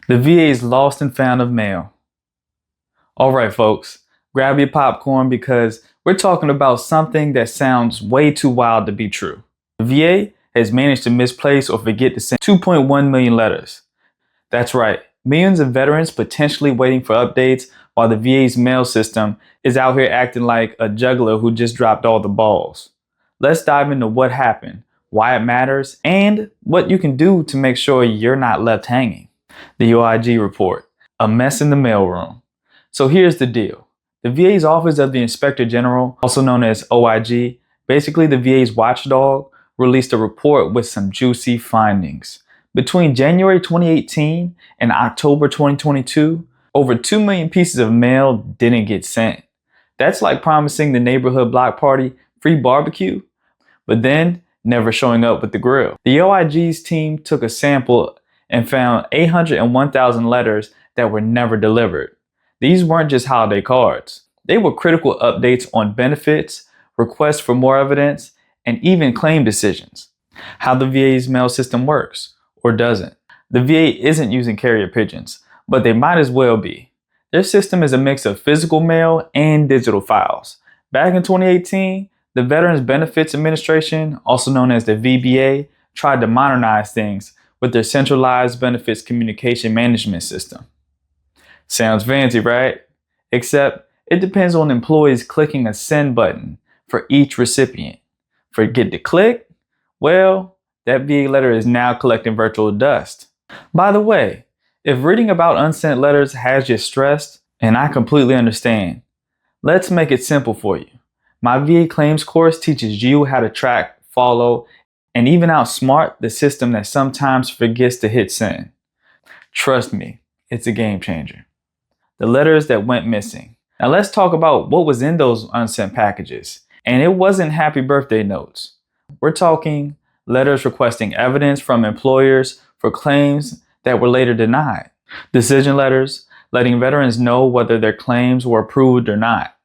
The VA's lost and found of mail. All right, folks, grab your popcorn because we're talking about something that sounds way too wild to be true. The VA has managed to misplace or forget to send 2.1 million letters. That's right, millions of veterans potentially waiting for updates while the VA's mail system is out here acting like a juggler who just dropped all the balls. Let's dive into what happened, why it matters, and what you can do to make sure you're not left hanging. The OIG report, a mess in the mailroom. So here's the deal. The VA's Office of the Inspector General, also known as OIG, basically the VA's watchdog, released a report with some juicy findings. Between January 2018 and October 2022, over 2 million pieces of mail didn't get sent. That's like promising the neighborhood block party free barbecue, but then never showing up with the grill. The OIG's team took a sample and found 801,000 letters that were never delivered. These weren't just holiday cards. They were critical updates on benefits, requests for more evidence, and even claim decisions. How the VA's mail system works, or doesn't. The VA isn't using carrier pigeons, but they might as well be. Their system is a mix of physical mail and digital files. Back in 2018, the Veterans Benefits Administration, also known as the VBA, tried to modernize things with their centralized benefits communication management system. Sounds fancy, right? Except it depends on employees clicking a send button for each recipient. Forget to click? Well, that VA letter is now collecting virtual dust. By the way, if reading about unsent letters has you stressed, and I completely understand, let's make it simple for you. My VA claims course teaches you how to track, follow, and even outsmart the system that sometimes forgets to hit send. Trust me, it's a game changer. The letters that went missing. Now let's talk about what was in those unsent packages. And it wasn't happy birthday notes. We're talking letters requesting evidence from employers for claims that were later denied. Decision letters letting veterans know whether their claims were approved or not.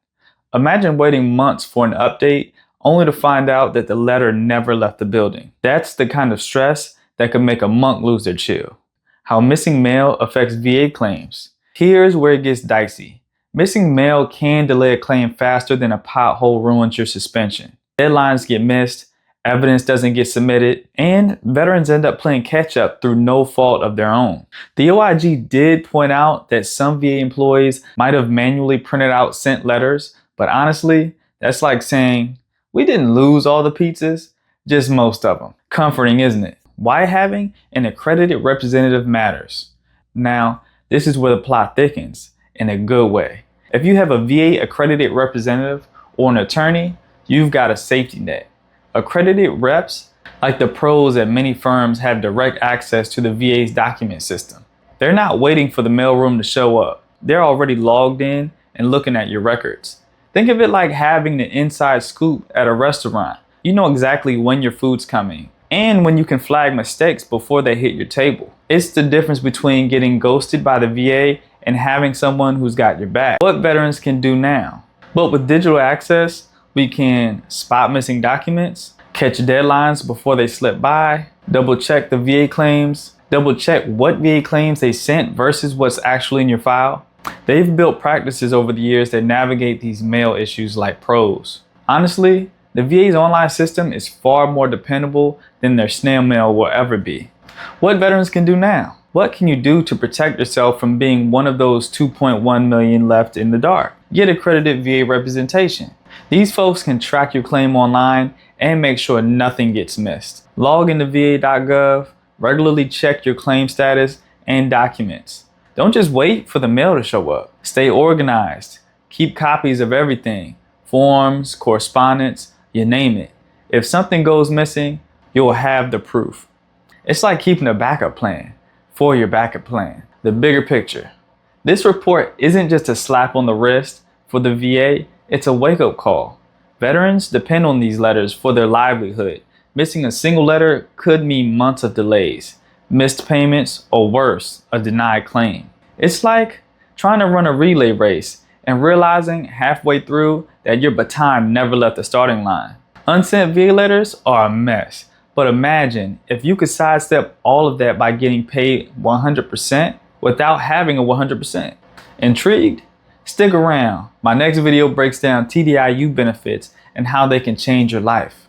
Imagine waiting months for an update only to find out that the letter never left the building. That's the kind of stress that could make a monk lose their chill. How missing mail affects VA claims. Here's where it gets dicey. Missing mail can delay a claim faster than a pothole ruins your suspension. Deadlines get missed, evidence doesn't get submitted, and veterans end up playing catch up through no fault of their own. The OIG did point out that some VA employees might have manually printed out sent letters, but honestly, that's like saying, we didn't lose all the pizzas, just most of them. Comforting, isn't it? Why having an accredited representative matters. Now, this is where the plot thickens in a good way. If you have a VA-accredited representative or an attorney, you've got a safety net. Accredited reps, like the pros at many firms, have direct access to the VA's document system. They're not waiting for the mailroom to show up. They're already logged in and looking at your records. Think of it like having the inside scoop at a restaurant. You know exactly when your food's coming and when you can flag mistakes before they hit your table. It's the difference between getting ghosted by the VA and having someone who's got your back. What veterans can do now. But with digital access, we can spot missing documents, catch deadlines before they slip by, double check the VA claims, double check what VA claims they sent versus what's actually in your file. They've built practices over the years that navigate these mail issues like pros. Honestly, the VA's online system is far more dependable than their snail mail will ever be. What veterans can do now? What can you do to protect yourself from being one of those 2.1 million left in the dark? Get accredited VA representation. These folks can track your claim online and make sure nothing gets missed. Log into va.gov, regularly check your claim status and documents. Don't just wait for the mail to show up. Stay organized. Keep copies of everything. Forms, correspondence, you name it. If something goes missing, you'll have the proof. It's like keeping a backup plan for your backup plan. The bigger picture. This report isn't just a slap on the wrist for the VA, it's a wake-up call. Veterans depend on these letters for their livelihood. Missing a single letter could mean months of delays, missed payments, or worse, a denied claim. It's like trying to run a relay race and realizing halfway through that your baton never left the starting line. Unsent VA letters are a mess, but imagine if you could sidestep all of that by getting paid 100%. without having a 100%. Intrigued? Stick around. My next video breaks down TDIU benefits and how they can change your life.